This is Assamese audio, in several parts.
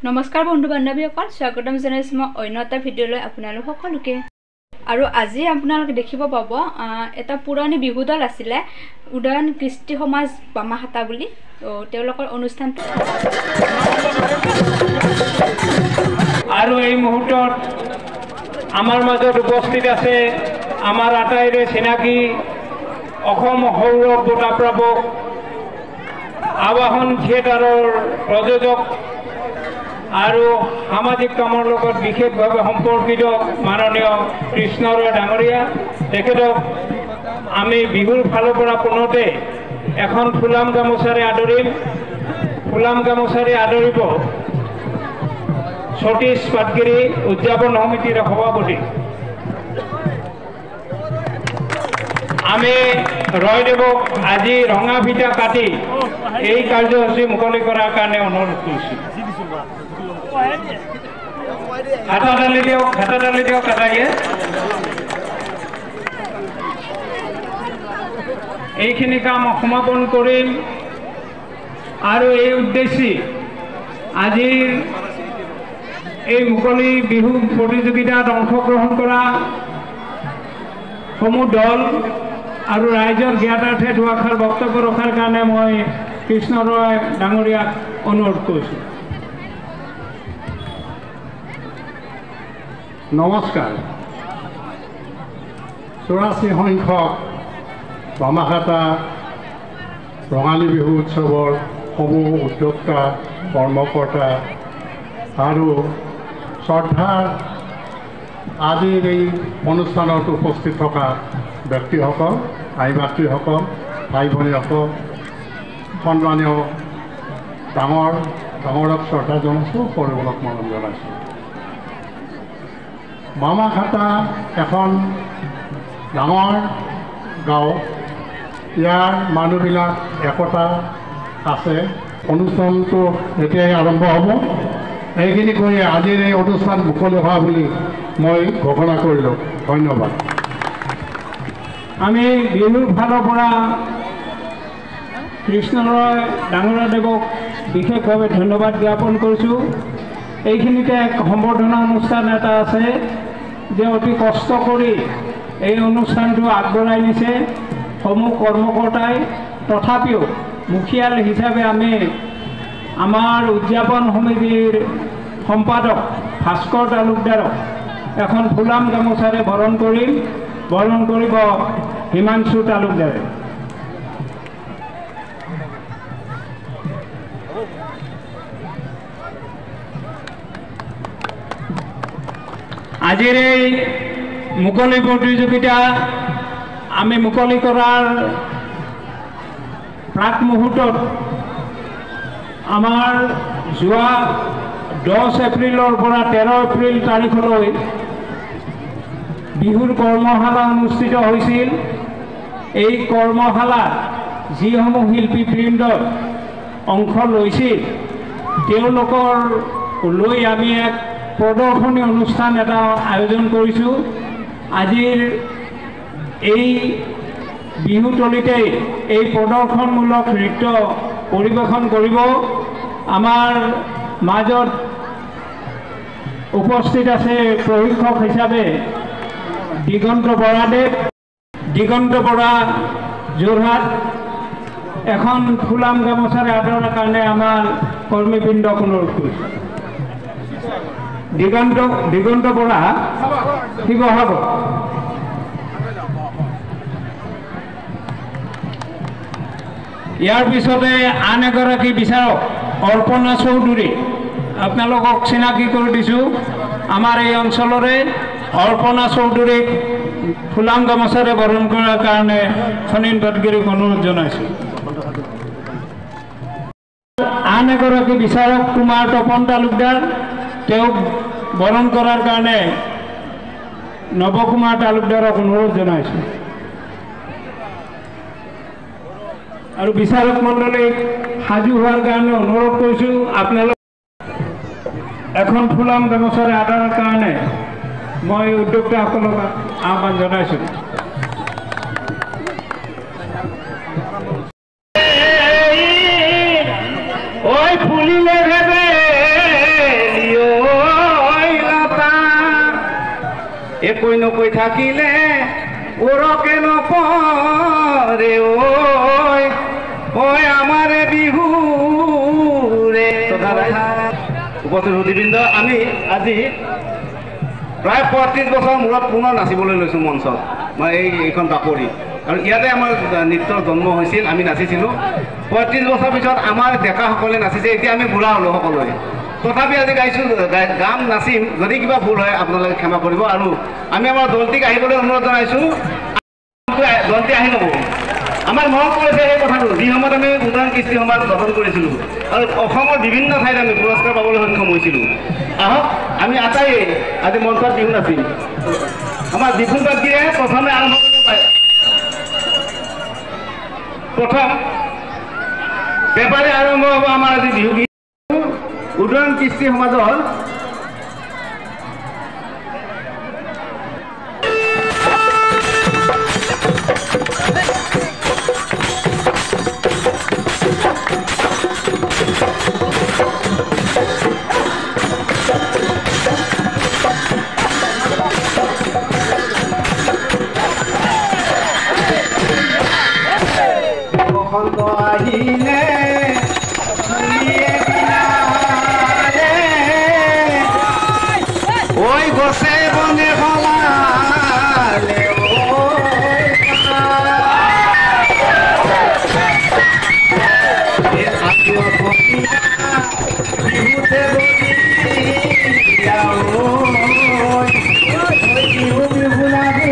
নমস্কাৰ বন্ধু বান্ধৱীসকল, স্বাগতম জনাইছোঁ মই অন্য এটা ভিডিঅ'লৈ আপোনালোক সকলোকে। আৰু আজি আপোনালোকে দেখিব পাব এটা পুৰণি বিহু দল আছিলে উদয়ন কৃষ্টি সমাজ বামাখাতা বুলি। তেওঁলোকৰ অনুষ্ঠানটো আৰু এই মুহূৰ্তত আমাৰ মাজত উপস্থিত আছে আমাৰ আটাইৰে চিনাকি অসম সৌৰভ বঁটাপ্ৰাপক আবাহন থিয়েটাৰৰ প্ৰযোজক আৰু সামাজিক কামৰ লগত বিশেষভাৱে সম্পৰ্কিত মাননীয় কৃষ্ণ ৰয় ডাঙৰীয়া, তেখেতক আমি বিহুৰ ফালৰ পৰা পুনতে এখন ফুলাম গামোচাৰে আদৰিম। ফুলাম গামোচাৰে আদৰিব সতীশ পাটগিৰি উদযাপন সমিতিৰ সভাপতি। আমি ৰয়দেৱক আজি ৰঙা ফিটা কাটি এই কাৰ্যসূচী মুকলি কৰাৰ কাৰণে অনুৰোধ কৰিছোঁ। হাতা ডালি দিয়ক কাটাইয়ে। এইখিনি কাম সমাপন কৰিম আৰু এই উদ্দেশ্যে আজিৰ এই মুকলি বিহু প্ৰতিযোগিতাত অংশগ্ৰহণ কৰা সমূহ দল আৰু ৰাইজৰ জ্ঞাতাৰ্থে দুআষাৰ বক্তব্য ৰখাৰ কাৰণে মই কৃষ্ণ ৰয় ডাঙৰীয়াক অনুৰোধ কৰিছোঁ। নমস্কাৰ। 84 সংখ্যক বামাখাতা ৰঙালী বিহু উৎসৱৰ সমূহ উদ্যোক্তা, কৰ্মকৰ্তা আৰু শ্ৰদ্ধাৰ আজিৰ এই অনুষ্ঠানত উপস্থিত থকা ব্যক্তিসকল, আই মাতৃসকল, ভাই ভনীসকল, সন্মানীয় ডাঙৰক শ্ৰদ্ধা জনাইছোঁ, সৰুবোৰক মৰম জনাইছোঁ। বামাখাতা এখন ডাঙৰ গাঁও, ইয়াৰ মানুহবিলাক একতা আছে। অনুষ্ঠানটো এতিয়াই আৰম্ভ হ'ব। এইখিনি কৰি আজিৰ এই অনুষ্ঠান মুকলি হোৱা বুলি মই ঘোষণা কৰিলোঁ। ধন্যবাদ। আমি বিহুৰ ফালৰ পৰা কৃষ্ণ ৰয় ডাঙৰীয়াদেৱক বিশেষভাৱে ধন্যবাদ জ্ঞাপন কৰিছোঁ। এইখিনিতে এক সম্বৰ্ধনা অনুষ্ঠান এটা আছে যে অতি কষ্ট কৰি এই অনুষ্ঠানটো আগবঢ়াই নিছে সমূহ কৰ্মকৰ্তাই। তথাপিও মুখিয়াল হিচাপে আমি আমাৰ উদযাপন সমিতিৰ সম্পাদক ভাস্কৰ তালুকদাৰক এখন ফুলাম গামোচাৰে বৰণ কৰিব হিমাংশু তালুকদাৰে। আজিৰ এই মুকলি প্ৰতিযোগিতা আমি মুকলি কৰাৰ প্ৰাক মুহূৰ্তত আমাৰ যোৱা 10 এপ্ৰিলৰ পৰা 13 এপ্ৰিল তাৰিখলৈ বিহুৰ কৰ্মশালা অনুষ্ঠিত হৈছিল। এই কৰ্মশালাত যিসমূহ শিল্পীবৃন্দই অংশ লৈছিল তেওঁলোকৰ লৈ আমি এক প্ৰদৰ্শনী অনুষ্ঠান এটা আয়োজন কৰিছোঁ। আজিৰ এই বিহুতলিতেই এই প্ৰদৰ্শনমূলক নৃত্য পৰিৱেশন কৰিব। আমাৰ মাজত উপস্থিত আছে প্ৰশিক্ষক হিচাপে দিগন্ত বৰা যোৰহাট। এখন ফুলাম গামোচাৰে আদৰাৰ কাৰণে আমাৰ কৰ্মীবৃন্দক অনুৰোধ কৰিছোঁ। দিগন্ত বৰা শিৱসাগৰ। ইয়াৰ পিছতে আন এগৰাকী বিচাৰক অৰ্পণা চৌধুৰী, আপোনালোকক চিনাকি কৰি দিছোঁ। আমাৰ এই অঞ্চলৰে অৰ্পণা চৌধুৰীক ফুলাম গামোচাৰে বৰণ কৰাৰ কাৰণে সনীন পাটগিৰিক অনুৰোধ জনাইছোঁ। আন এগৰাকী বিচাৰক কুমাৰ তপন তালুকদাৰ, তেওঁক বৰণ কৰাৰ কাৰণে নৱকুমাৰ তালুকদাৰক অনুৰোধ জনাইছোঁ। আৰু বিচাৰক মণ্ডলীক সাজু হোৱাৰ কাৰণে অনুৰোধ কৰিছোঁ। আপোনালোক এখন ফুলাম গামোচাৰে আদৰাৰ কাৰণে মই উদ্যোক্তাসকলক আহ্বান জনাইছোঁ। ঐ ফুলিলে ভেবে একই নকৈ থাকিলে ওরকে নপরে ওই ওই আমারে বিহু রে। উপস্থিত সুধীবৃন্দ, আমি আজি প্ৰায় ৩৫ বছৰ মূৰত পুনৰ নাচিবলৈ লৈছোঁ মঞ্চত, মই এইখন বাকৰি। আৰু ইয়াতে আমাৰ নৃত্যৰ জন্ম হৈছিল, আমি নাচিছিলোঁ। ৩৫ বছৰ পিছত আমাৰ ডেকাসকলে নাচিছে, এতিয়া আমি বুঢ়া হ'লোঁ সকলোৱে। তথাপি আজি গাইছোঁ, গাম নাচিম, যদি কিবা ভুল হয় আপোনালোকে ক্ষমা কৰিব। আৰু আমি আমাৰ দলটিক আহিবলৈ অনুৰোধ জনাইছোঁ, দলটি আহি ল'ব। আমাৰ মনত পৰিছে এই কথাটো, যি সময়ত আমি উদয়ন কৃষ্টি সমাজ গঠন কৰিছিলোঁ আৰু অসমৰ বিভিন্ন ঠাইত আমি পুৰস্কাৰ পাবলৈ সক্ষম হৈছিলোঁ। আহক আমি আটাইয়ে আজি মঞ্চত বিহু নাচিম। আমাৰ বিপুল বাগীয়ে প্ৰথমে আৰম্ভ কৰিব পাৰে। প্ৰথম পেপাৰে আৰম্ভ হ'ব আমাৰ আজি বিহু গীত। উদয়ন কৃষ্টি সমাজৰ আহিলে ওই গছে বনে ফলালে বিহুতে বিহু বিহু লাগে।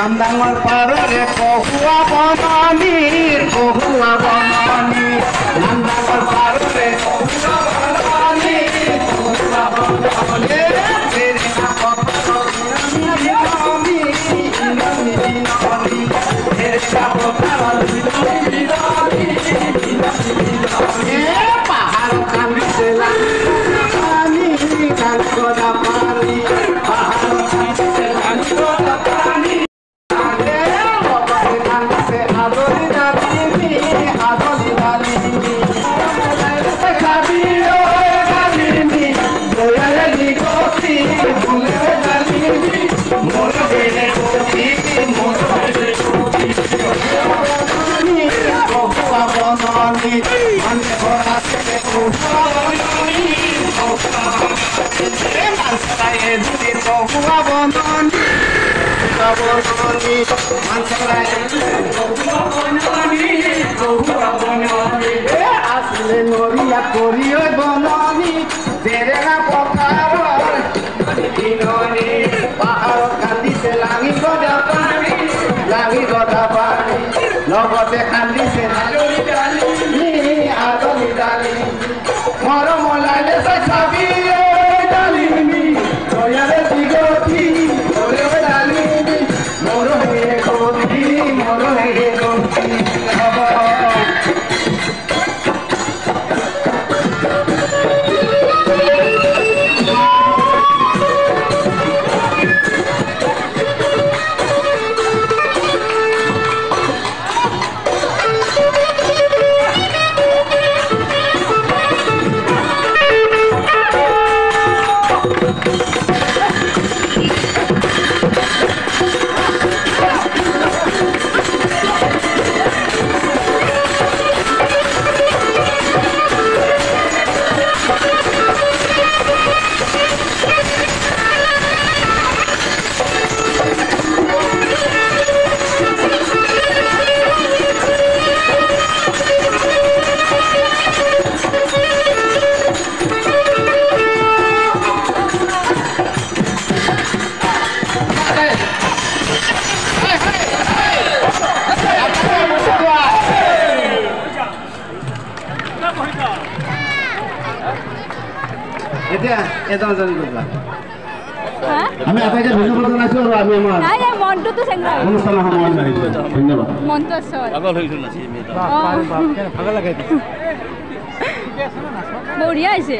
নাম ডাঙৰ পাৰৰে কহুৱা বননীৰ কহুৱা বননী নাম ডাঙৰ পাৰৰে কহুৱা বননীৰ কহুৱা বননী পাহাড় কান্দিছে পানি কানকরা পানি পাহাড় কান্দিছে কানকরা পানি কান্দিছে আদলি ডালিমি আদলি ডালিমি খাবিও ডালিমি দয়ালে নিগতি ভুলে ডালিমি মোর বেলে গতি মোর বেলে গতি কহুয়া বননী মনে ভরা থেকে কহুয়া বননী মানসরায়ে দুটি কহুয়া বননী বননী মানসরায়ে কহুয়া বননী কহুয়া বননী আসলে নরিয়া করিও বননী জেরেনা পথারর দিননি পাহাড় কান্দিছে লাগি গদা পানি লাগি গদা পানি লগতে কান্দিছে আদলি ডালি মরম লাইলে চাবি ডালিমি দয়ালে দিগতি ওরে ডালিমি মোর হে গতি মোর হে গতি এতিয়া এজন কৰিবা আমি আটাইকে ধন্যবাদ জনাইছো আৰু আমি আমাৰ নাই নাই মনটোতো চেংৰা অনুষ্ঠানৰ সময়ত ধন্যবাদ মনটো আছে পাগল হৈছো নাচি ভাগৰ লাগে বঢ়িয়া হৈছে